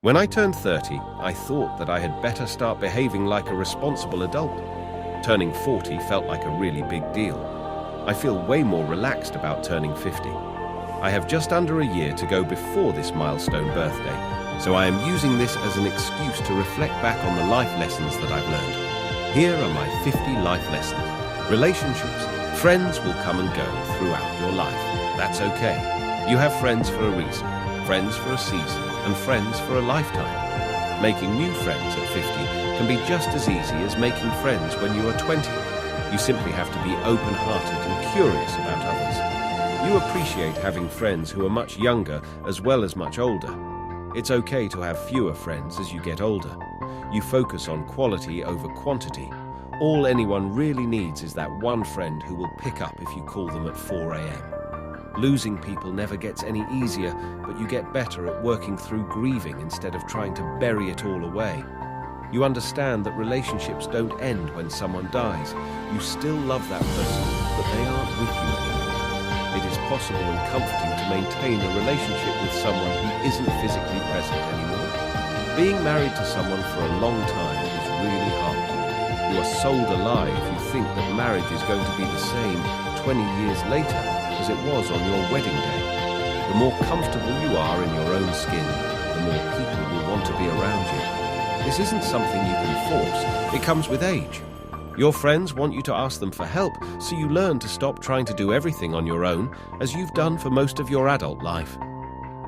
When I turned 30, I thought that I had better start behaving like a responsible adult. Turning 40 felt like a really big deal. I feel way more relaxed about turning 50. I have just under a year to go before this milestone birthday, so I am using this as an excuse to reflect back on the life lessons that I've learned. Here are my 50 life lessons. Relationships. Friends will come and go throughout your life. That's okay. You have friends for a reason, friends for a season, and friends for a lifetime. Making new friends at 50 can be just as easy as making friends when you are 20. You simply have to be open-hearted and curious about others. You appreciate having friends who are much younger as well as much older. It's okay to have fewer friends as you get older. You focus on quality over quantity. All anyone really needs is that one friend who will pick up if you call them at 4 a.m. Losing people never gets any easier, but you get better at working through grieving instead of trying to bury it all away. You understand that relationships don't end when someone dies. You still love that person, but they aren't with you anymore. It is possible and comforting to maintain a relationship with someone who isn't physically present anymore. Being married to someone for a long time is really hard. You are sold a lie if you think that marriage is going to be the same 20 years later as it was on your wedding day. The more comfortable you are in your own skin, the more people will want to be around you. This isn't something you can force. It comes with age. Your friends want you to ask them for help, so you learn to stop trying to do everything on your own, as you've done for most of your adult life.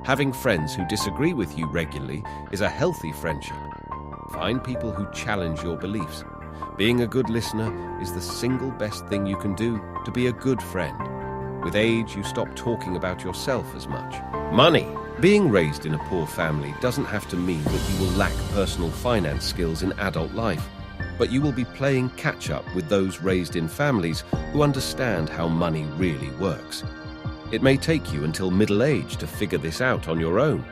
Having friends who disagree with you regularly is a healthy friendship. Find people who challenge your beliefs. Being a good listener is the single best thing you can do to be a good friend. With age, you stop talking about yourself as much. Money. Being raised in a poor family doesn't have to mean that you will lack personal finance skills in adult life, but you will be playing catch-up with those raised in families who understand how money really works. It may take you until middle age to figure this out on your own.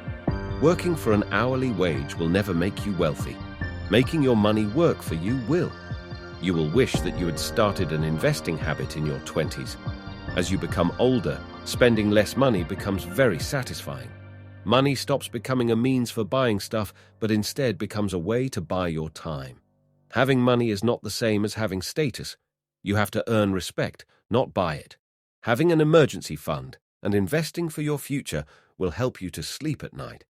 Working for an hourly wage will never make you wealthy. Making your money work for you will. You will wish that you had started an investing habit in your 20s. As you become older, spending less money becomes very satisfying. Money stops becoming a means for buying stuff, but instead becomes a way to buy your time. Having money is not the same as having status. You have to earn respect, not buy it. Having an emergency fund and investing for your future will help you to sleep at night.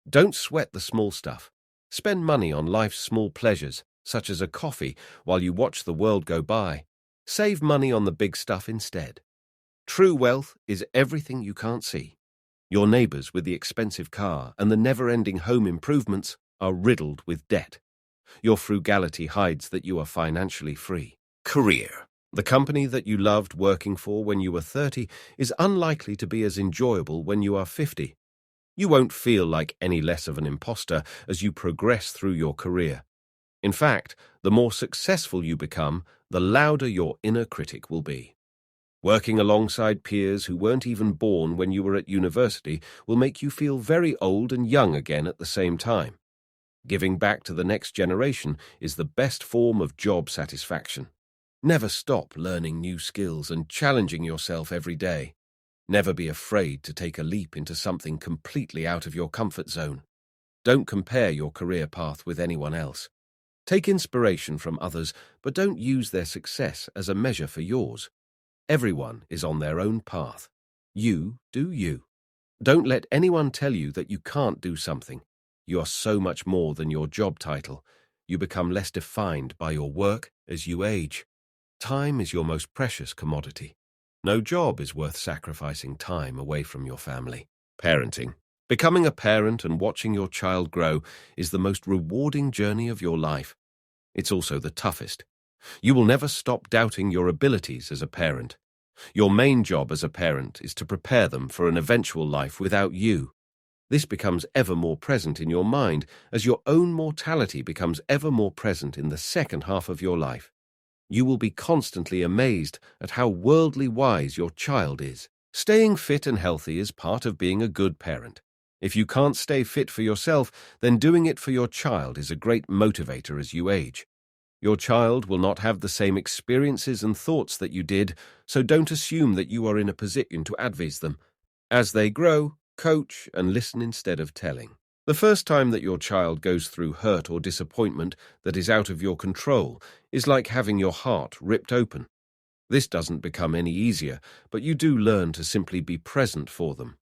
Don't sweat the small stuff. Spend money on life's small pleasures, such as a coffee, while you watch the world go by. Save money on the big stuff instead. True wealth is everything you can't see. Your neighbors with the expensive car and the never-ending home improvements are riddled with debt. Your frugality hides that you are financially free. Career. The company that you loved working for when you were 30 is unlikely to be as enjoyable when you are 50. You won't feel like any less of an imposter as you progress through your career. In fact, the more successful you become, the louder your inner critic will be. Working alongside peers who weren't even born when you were at university will make you feel very old and young again at the same time. Giving back to the next generation is the best form of job satisfaction. Never stop learning new skills and challenging yourself every day. Never be afraid to take a leap into something completely out of your comfort zone. Don't compare your career path with anyone else. Take inspiration from others, but don't use their success as a measure for yours. Everyone is on their own path. You do you. Don't let anyone tell you that you can't do something. You are so much more than your job title. You become less defined by your work as you age. Time is your most precious commodity. No job is worth sacrificing time away from your family. Parenting. Becoming a parent and watching your child grow is the most rewarding journey of your life. It's also the toughest. You will never stop doubting your abilities as a parent. Your main job as a parent is to prepare them for an eventual life without you. This becomes ever more present in your mind as your own mortality becomes ever more present in the second half of your life. You will be constantly amazed at how worldly wise your child is. Staying fit and healthy is part of being a good parent. If you can't stay fit for yourself, then doing it for your child is a great motivator as you age. Your child will not have the same experiences and thoughts that you did, so don't assume that you are in a position to advise them. As they grow, coach and listen instead of telling. The first time that your child goes through hurt or disappointment that is out of your control is like having your heart ripped open. This doesn't become any easier, but you do learn to simply be present for them.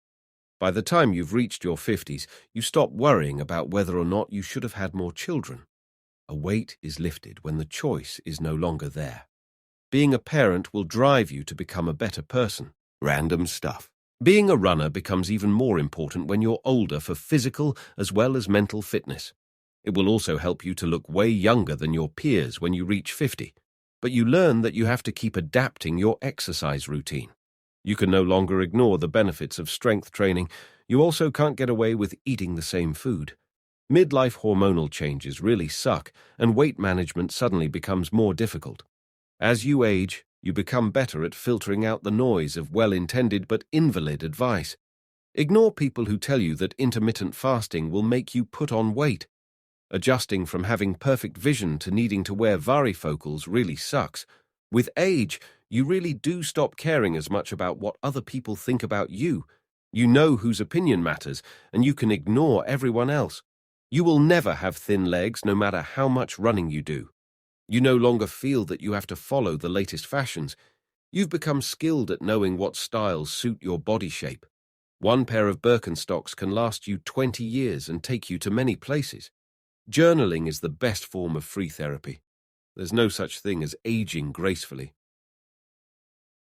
By the time you've reached your 50s, you stop worrying about whether or not you should have had more children. A weight is lifted when the choice is no longer there. Being a parent will drive you to become a better person. Random stuff. Being a runner becomes even more important when you're older for physical as well as mental fitness. It will also help you to look way younger than your peers when you reach 50. But you learn that you have to keep adapting your exercise routine. You can no longer ignore the benefits of strength training. You also can't get away with eating the same food. Midlife hormonal changes really suck, and weight management suddenly becomes more difficult. As you age, you become better at filtering out the noise of well-intended but invalid advice. Ignore people who tell you that intermittent fasting will make you put on weight. Adjusting from having perfect vision to needing to wear varifocals really sucks. With age, you really do stop caring as much about what other people think about you. You know whose opinion matters, and you can ignore everyone else. You will never have thin legs no matter how much running you do. You no longer feel that you have to follow the latest fashions. You've become skilled at knowing what styles suit your body shape. One pair of Birkenstocks can last you 20 years and take you to many places. Journaling is the best form of free therapy. There's no such thing as aging gracefully.